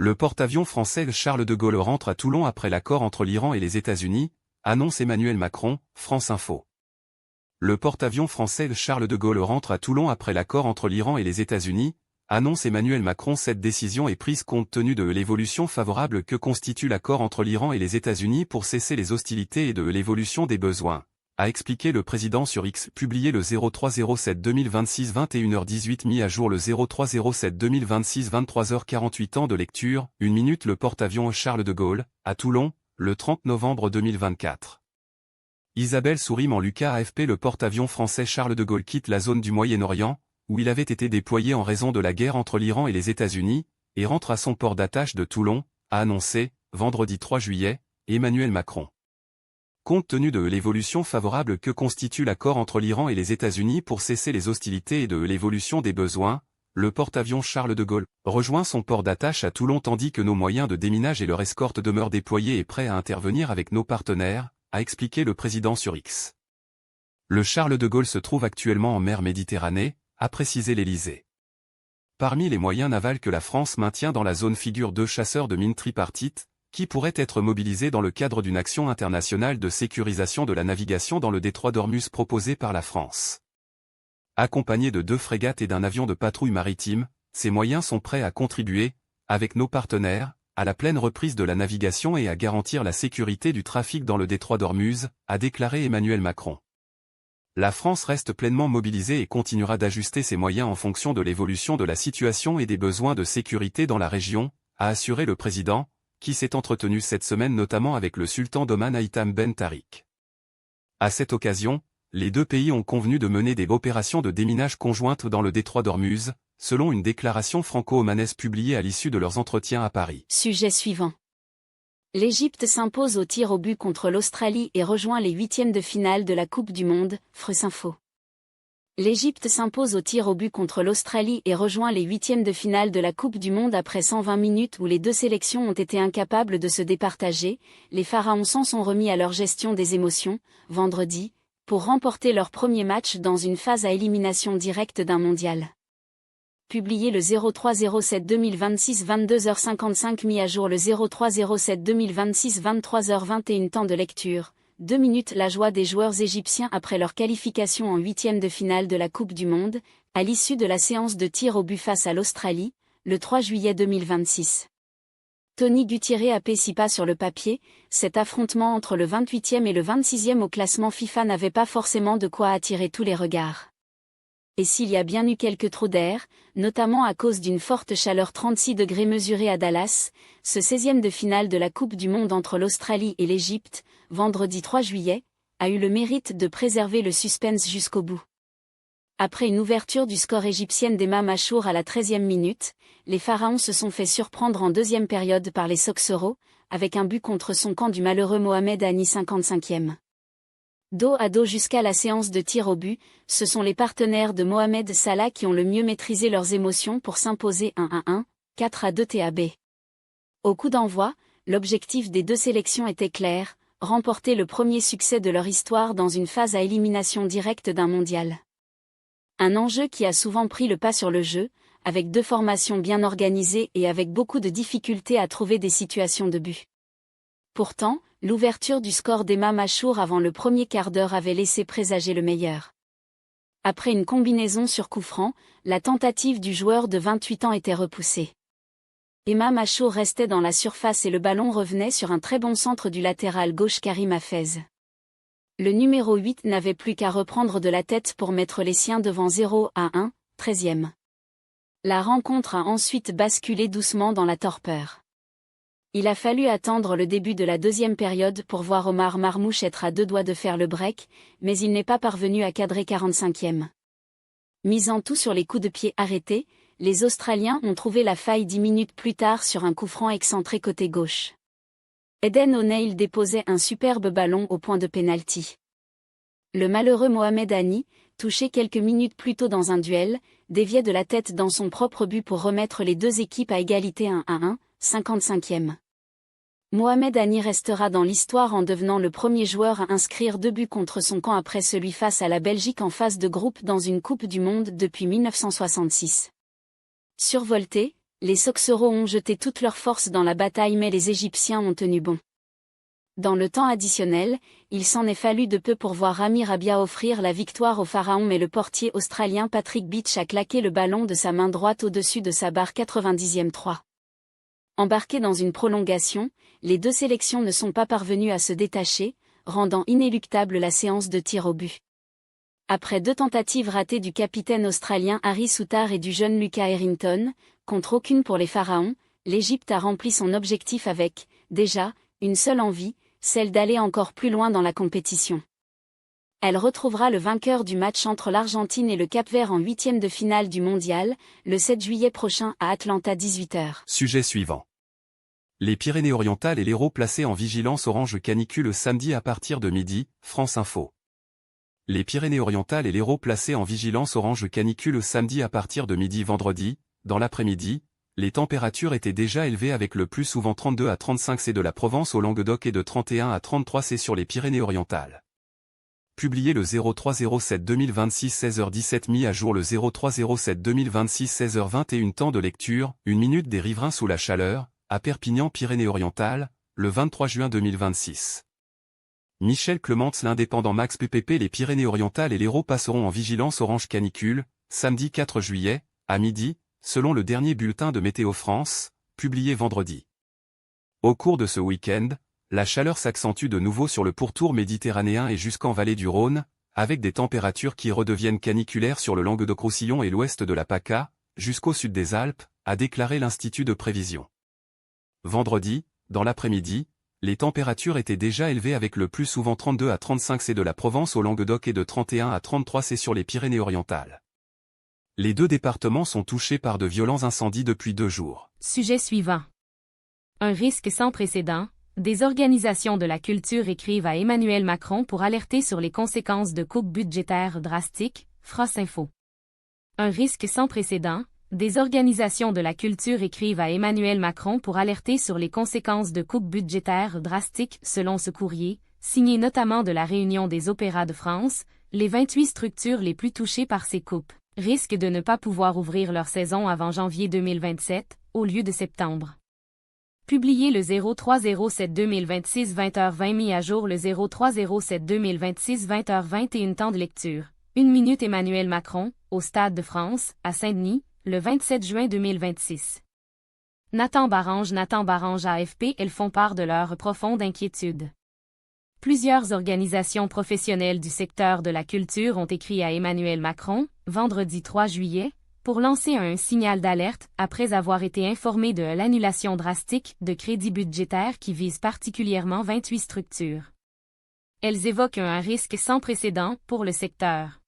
Le porte-avions français Charles de Gaulle rentre à Toulon après l'accord entre l'Iran et les États-Unis, annonce Emmanuel Macron, France Info. Le porte-avions français Charles de Gaulle rentre à Toulon après l'accord entre l'Iran et les États-Unis, annonce Emmanuel Macron. Cette décision est prise compte tenu de l'évolution favorable que constitue l'accord entre l'Iran et les États-Unis pour cesser les hostilités et de l'évolution des besoins, a expliqué le président sur X, publié le 03/07/2026 21h18, mis à jour le 03/07/2026 23h48. Temps de lecture, 1 minute. Le porte-avions Charles de Gaulle, à Toulon, le 30 novembre 2024. Isabelle Sourim en Lucas AFP. Le porte-avions français Charles de Gaulle quitte la zone du Moyen-Orient, où il avait été déployé en raison de la guerre entre l'Iran et les États-Unis, et rentre à son port d'attache de Toulon, a annoncé, vendredi 3 juillet, Emmanuel Macron. Compte tenu de l'évolution favorable que constitue l'accord entre l'Iran et les États-Unis pour cesser les hostilités et de l'évolution des besoins, le porte-avions Charles de Gaulle rejoint son port d'attache à Toulon tandis que nos moyens de déminage et leur escorte demeurent déployés et prêts à intervenir avec nos partenaires, a expliqué le président sur X. Le Charles de Gaulle se trouve actuellement en mer Méditerranée, a précisé l'Élysée. Parmi les moyens navals que la France maintient dans la zone figurent 2 chasseurs de mines tripartites, qui pourraient être mobilisés dans le cadre d'une action internationale de sécurisation de la navigation dans le détroit d'Ormuz proposée par la France. Accompagnés de 2 frégates et d'un avion de patrouille maritime, ces moyens sont prêts à contribuer, avec nos partenaires, à la pleine reprise de la navigation et à garantir la sécurité du trafic dans le détroit d'Ormuz, a déclaré Emmanuel Macron. La France reste pleinement mobilisée et continuera d'ajuster ses moyens en fonction de l'évolution de la situation et des besoins de sécurité dans la région, a assuré le président, qui s'est entretenu cette semaine notamment avec le sultan d'Oman Haitham Ben Tariq. À cette occasion, les 2 pays ont convenu de mener des opérations de déminage conjointes dans le détroit d'Ormuz, selon une déclaration franco-omanaise publiée à l'issue de leurs entretiens à Paris. Sujet suivant. L'Égypte s'impose au tir au but contre l'Australie et rejoint les 8e de finale de la Coupe du Monde, France Info. L'Égypte s'impose au tir au but contre l'Australie et rejoint les 8e de finale de la Coupe du Monde après 120 minutes où les 2 sélections ont été incapables de se départager. Les Pharaons s'en sont remis à leur gestion des émotions, vendredi, pour remporter leur premier match dans une phase à élimination directe d'un mondial. Publié le 03/07/2026 22h55, mis à jour le 03/07/2026 23h21. Temps de lecture, 2 minutes. La joie des joueurs égyptiens après leur qualification en 8e de finale de la Coupe du Monde, à l'issue de la séance de tir au but face à l'Australie, le 3 juillet 2026. Tony Gutierrez apprécie pas sur le papier, cet affrontement entre le 28e et le 26e au classement FIFA n'avait pas forcément de quoi attirer tous les regards. Et s'il y a bien eu quelques trous d'air, notamment à cause d'une forte chaleur 36 degrés mesurée à Dallas, ce 16e de finale de la Coupe du Monde entre l'Australie et l'Égypte, vendredi 3 juillet, a eu le mérite de préserver le suspense jusqu'au bout. Après une ouverture du score égyptienne d'Emma Machour à la 13e minute, les Pharaons se sont fait surprendre en 2e période par les Soxeros, avec un but contre son camp du malheureux Mohamed Hani 55e. Dos à dos jusqu'à la séance de tir au but, ce sont les partenaires de Mohamed Salah qui ont le mieux maîtrisé leurs émotions pour s'imposer 1-1, 4-2 TAB. Au coup d'envoi, l'objectif des 2 sélections était clair, remporter le premier succès de leur histoire dans une phase à élimination directe d'un mondial. Un enjeu qui a souvent pris le pas sur le jeu, avec 2 formations bien organisées et avec beaucoup de difficultés à trouver des situations de but. Pourtant, l'ouverture du score d'Emma Machour avant le premier quart d'heure avait laissé présager le meilleur. Après une combinaison sur coup franc, la tentative du joueur de 28 ans était repoussée. Emma Machour restait dans la surface et le ballon revenait sur un très bon centre du latéral gauche Karim Hafez. Le numéro 8 n'avait plus qu'à reprendre de la tête pour mettre les siens devant 0-1, 13e. La rencontre a ensuite basculé doucement dans la torpeur. Il a fallu attendre le début de la 2e période pour voir Omar Marmouche être à 2 doigts de faire le break, mais il n'est pas parvenu à cadrer 45e. Misant tout sur les coups de pied arrêtés, les Australiens ont trouvé la faille 10 minutes plus tard sur un coup franc excentré côté gauche. Eden O'Neill déposait un superbe ballon au point de pénalty. Le malheureux Mohamed Hani, touché quelques minutes plus tôt dans un duel, déviait de la tête dans son propre but pour remettre les 2 équipes à égalité 1-1, 55e. Mohamed Hani restera dans l'histoire en devenant le premier joueur à inscrire 2 buts contre son camp après celui face à la Belgique en phase de groupe dans une Coupe du Monde depuis 1966. Survolté, Les Soxeros ont jeté toutes leurs forces dans la bataille mais les Égyptiens ont tenu bon. Dans le temps additionnel, il s'en est fallu de peu pour voir Rami Rabia offrir la victoire au Pharaon mais le portier australien Patrick Beach a claqué le ballon de sa main droite au-dessus de sa barre 90e 3. Embarqués dans une prolongation, les deux sélections ne sont pas parvenues à se détacher, rendant inéluctable la séance de tir au but. Après 2 tentatives ratées du capitaine australien Harry Souttar et du jeune Lucas Errington, contre aucune pour les Pharaons, l'Égypte a rempli son objectif avec, déjà, une seule envie, celle d'aller encore plus loin dans la compétition. Elle retrouvera le vainqueur du match entre l'Argentine et le Cap-Vert en 8e de finale du Mondial, le 7 juillet prochain à Atlanta 18h. Sujet suivant. Les Pyrénées-Orientales et l'Hérault placés en vigilance orange canicule samedi à partir de midi, France Info. Les Pyrénées-Orientales et l'Hérault placés en vigilance orange canicule samedi à partir de midi vendredi, dans l'après-midi, les températures étaient déjà élevées avec le plus souvent 32 à 35 C de la Provence au Languedoc et de 31 à 33 C sur les Pyrénées-Orientales. Publié le 03-07-2026 16h17 mis à jour le 03-07-2026 16h21 temps de lecture, 1 minute des riverains sous la chaleur, à Perpignan Pyrénées-Orientales, le 23 juin 2026. Michel Clements l'indépendant Max PPP les Pyrénées-Orientales et l'Hérault passeront en vigilance orange canicule, samedi 4 juillet, à midi, selon le dernier bulletin de Météo France, publié vendredi. Au cours de ce week-end, la chaleur s'accentue de nouveau sur le pourtour méditerranéen et jusqu'en vallée du Rhône, avec des températures qui redeviennent caniculaires sur le Languedoc-Roussillon et l'ouest de la PACA, jusqu'au sud des Alpes, a déclaré l'Institut de prévision. Vendredi, dans l'après-midi, les températures étaient déjà élevées avec le plus souvent 32 à 35 C de la Provence au Languedoc et de 31 à 33 C sur les Pyrénées-Orientales. Les 2 départements sont touchés par de violents incendies depuis 2 jours. Sujet suivant. Un risque sans précédent. Des organisations de la culture écrivent à Emmanuel Macron pour alerter sur les conséquences de coupes budgétaires drastiques, France Info. Un risque sans précédent. Des organisations de la culture écrivent à Emmanuel Macron pour alerter sur les conséquences de coupes budgétaires drastiques, selon ce courrier, signé notamment de la Réunion des Opéras de France, les 28 structures les plus touchées par ces coupes risquent de ne pas pouvoir ouvrir leur saison avant janvier 2027, au lieu de septembre. Publié le 03-07-2026 20h20 mis à jour le 03-07-2026 20h21 temps de lecture. 1 minute Emmanuel Macron, au Stade de France, à Saint-Denis, le 27 juin 2026. Nathan Barange AFP, elles font part de leur profonde inquiétude. Plusieurs organisations professionnelles du secteur de la culture ont écrit à Emmanuel Macron, vendredi 3 juillet, pour lancer un signal d'alerte après avoir été informés de l'annulation drastique de crédits budgétaires qui visent particulièrement 28 structures. Elles évoquent un risque sans précédent pour le secteur.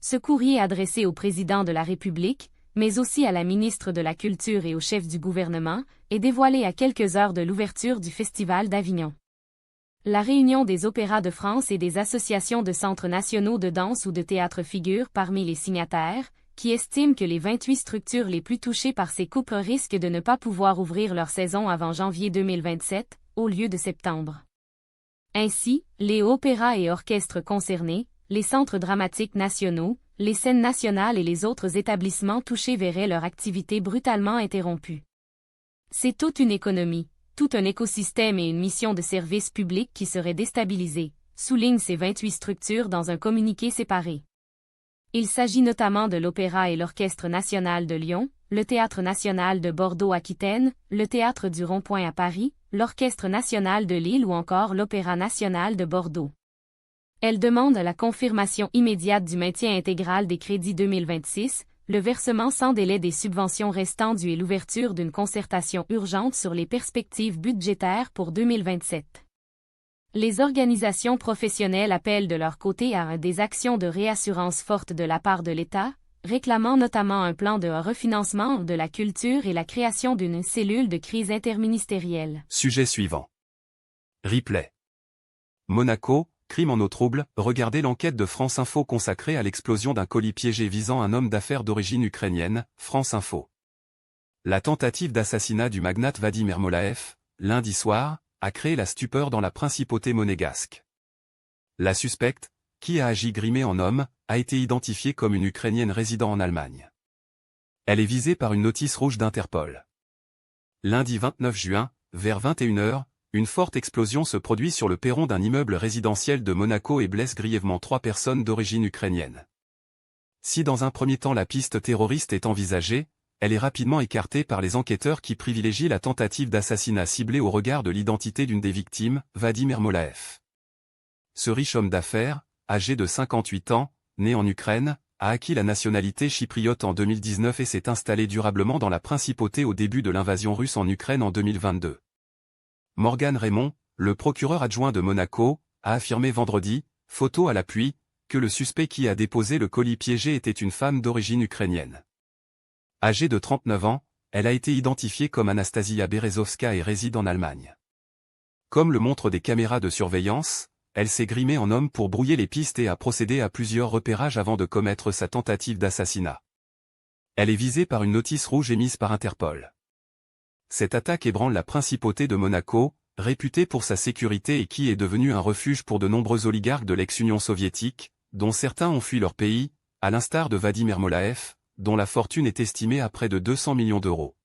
Ce courrier adressé au président de la République, mais aussi à la ministre de la Culture et au chef du gouvernement, est dévoilé à quelques heures de l'ouverture du Festival d'Avignon. La Réunion des Opéras de France et des associations de centres nationaux de danse ou de théâtre figurent parmi les signataires, qui estiment que les 28 structures les plus touchées par ces coupes risquent de ne pas pouvoir ouvrir leur saison avant janvier 2027, au lieu de septembre. Ainsi, les opéras et orchestres concernés, les centres dramatiques nationaux, les scènes nationales et les autres établissements touchés verraient leur activité brutalement interrompue. C'est toute une économie, tout un écosystème et une mission de service public qui seraient déstabilisés, soulignent ces 28 structures dans un communiqué séparé. Il s'agit notamment de l'Opéra et l'Orchestre national de Lyon, le Théâtre national de Bordeaux-Aquitaine, le Théâtre du Rond-Point à Paris, l'Orchestre national de Lille ou encore l'Opéra national de Bordeaux. Elle demande la confirmation immédiate du maintien intégral des crédits 2026, le versement sans délai des subventions restantes et l'ouverture d'une concertation urgente sur les perspectives budgétaires pour 2027. Les organisations professionnelles appellent de leur côté à des actions de réassurance fortes de la part de l'État, réclamant notamment un plan de refinancement de la culture et la création d'une cellule de crise interministérielle. Sujet suivant. Replay. Monaco, crime en eau trouble, regardez l'enquête de France Info consacrée à l'explosion d'un colis piégé visant un homme d'affaires d'origine ukrainienne, France Info. La tentative d'assassinat du magnate Vadim Ermolaev, lundi soir, a créé la stupeur dans la principauté monégasque. La suspecte, qui a agi grimée en homme, a été identifiée comme une Ukrainienne résidant en Allemagne. Elle est visée par une notice rouge d'Interpol. Lundi 29 juin, vers 21 h, une forte explosion se produit sur le perron d'un immeuble résidentiel de Monaco et blesse grièvement 3 personnes d'origine ukrainienne. Si dans un premier temps la piste terroriste est envisagée, elle est rapidement écartée par les enquêteurs qui privilégient la tentative d'assassinat ciblée au regard de l'identité d'une des victimes, Vadim Ermolaev. Ce riche homme d'affaires, âgé de 58 ans, né en Ukraine, a acquis la nationalité chypriote en 2019 et s'est installé durablement dans la principauté au début de l'invasion russe en Ukraine en 2022. Morgan Raymond, le procureur adjoint de Monaco, a affirmé vendredi, photo à l'appui, que le suspect qui a déposé le colis piégé était une femme d'origine ukrainienne. Âgée de 39 ans, elle a été identifiée comme Anastasia Berezovska et réside en Allemagne. Comme le montrent des caméras de surveillance, elle s'est grimée en homme pour brouiller les pistes et a procédé à plusieurs repérages avant de commettre sa tentative d'assassinat. Elle est visée par une notice rouge émise par Interpol. Cette attaque ébranle la principauté de Monaco, réputée pour sa sécurité et qui est devenue un refuge pour de nombreux oligarques de l'ex-Union soviétique, dont certains ont fui leur pays, à l'instar de Vadim Ermolaev, dont la fortune est estimée à près de 200 millions d'euros.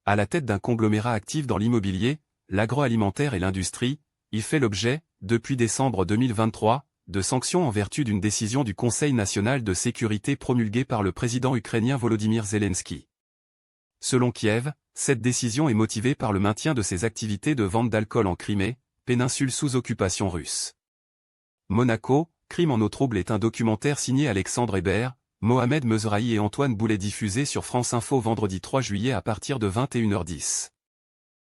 À la tête d'un conglomérat actif dans l'immobilier, l'agroalimentaire et l'industrie, il fait l'objet, depuis décembre 2023, de sanctions en vertu d'une décision du Conseil national de sécurité promulguée par le président ukrainien Volodymyr Zelensky. Selon Kiev, cette décision est motivée par le maintien de ses activités de vente d'alcool en Crimée, péninsule sous occupation russe. Monaco, crime en eau trouble est un documentaire signé Alexandre Hébert, Mohamed Mezrahi et Antoine Boulet diffusé sur France Info vendredi 3 juillet à partir de 21 h 10.